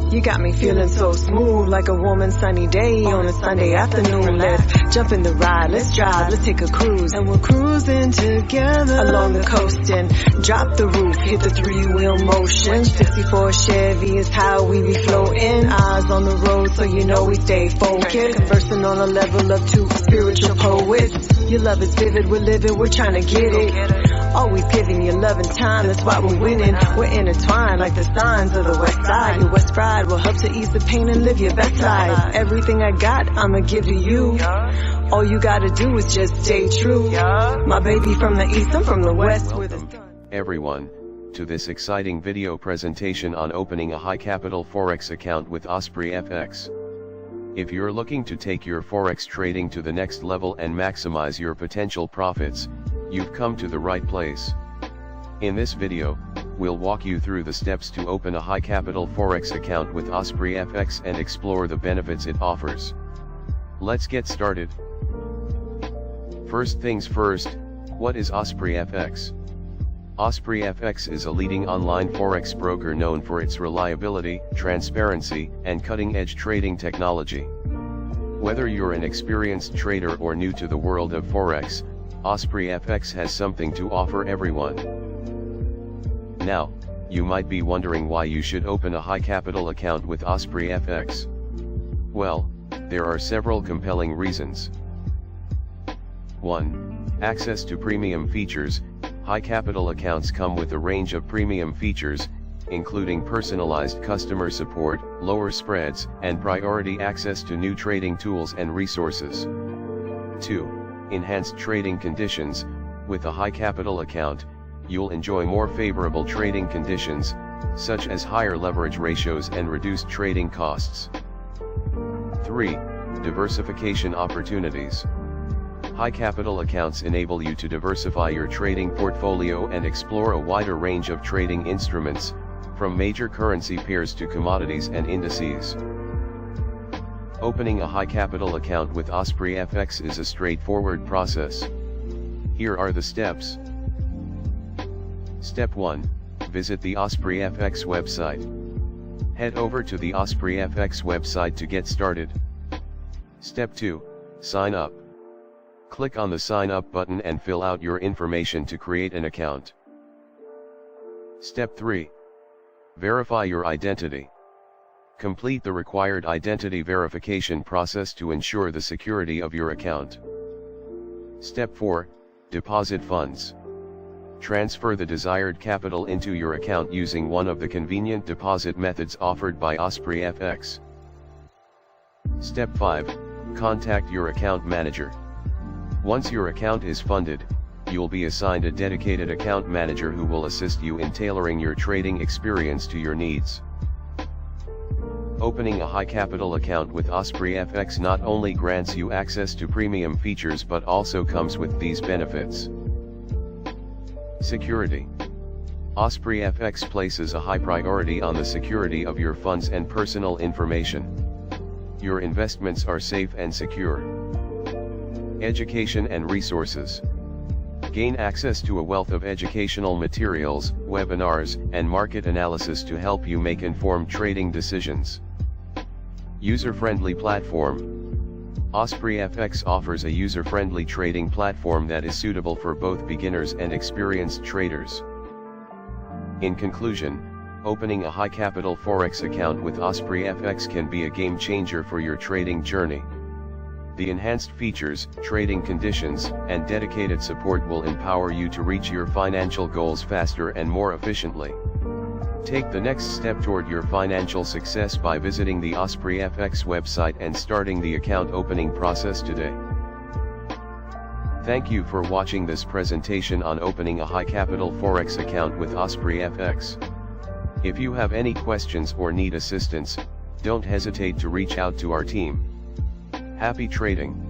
You got me feeling so smooth, like a warm sunny day on a Sunday afternoon. Let's jump in the ride, let's drive, let's take a cruise. And we're cruising together along the coast and drop the roof, hit the three-wheel motion. 64 Chevy is how we be floating. Eyes on the road so you know we stay focused. Conversing on a level of two spiritual poets. Your love is vivid, we're living, we're trying to get it. Always giving you love and time, that's why we're winning. We're intertwined like the signs of the west side. Your west pride will help to ease the pain and live your best life. Everything I got, I'ma give to you. All you gotta do is just stay true. My baby from the east, I'm from the west. Everyone, to this exciting video presentation on opening a high capital Forex account with OspreyFX. If you're looking to take your Forex trading to the next level and maximize your potential profits, you've come to the right place. In this video, we'll walk you through the steps to open a high capital Forex account with OspreyFX and explore the benefits it offers. Let's get started. First things first, what is OspreyFX? OspreyFX is a leading online Forex broker known for its reliability, transparency, and cutting-edge trading technology. Whether you're an experienced trader or new to the world of Forex, OspreyFX has something to offer everyone. Now, you might be wondering why you should open a high capital account with OspreyFX. Well, there are several compelling reasons. 1. Access to premium features. High capital accounts come with a range of premium features, including personalized customer support, lower spreads, and priority access to new trading tools and resources. 2. Enhanced trading conditions. With a high capital account, you'll enjoy more favorable trading conditions, such as higher leverage ratios and reduced trading costs. 3. Diversification opportunities. High capital accounts enable you to diversify your trading portfolio and explore a wider range of trading instruments, from major currency pairs to commodities and indices. Opening a high capital account with OspreyFX is a straightforward process. Here are the steps. Step 1. Visit the OspreyFX website. Head over to the OspreyFX website to get started. Step 2. Sign up. Click on the Sign Up button and fill out your information to create an account. Step 3. Verify your identity. Complete the required identity verification process to ensure the security of your account. Step 4. Deposit funds. Transfer the desired capital into your account using one of the convenient deposit methods offered by OspreyFX. Step 5. Contact your account manager. Once your account is funded, you'll be assigned a dedicated account manager who will assist you in tailoring your trading experience to your needs. Opening a high capital account with OspreyFX not only grants you access to premium features but also comes with these benefits. Security. OspreyFX places a high priority on the security of your funds and personal information. Your investments are safe and secure. Education and resources. Gain access to a wealth of educational materials, webinars, and market analysis to help you make informed trading decisions. User-friendly platform. OspreyFX offers a user-friendly trading platform that is suitable for both beginners and experienced traders. In conclusion, opening a high capital Forex account with OspreyFX can be a game changer for your trading journey. The enhanced features, trading conditions, and dedicated support will empower you to reach your financial goals faster and more efficiently. Take the next step toward your financial success by visiting the OspreyFX website and starting the account opening process today. Thank you for watching this presentation on opening a high capital Forex account with OspreyFX. If you have any questions or need assistance, don't hesitate to reach out to our team. Happy trading!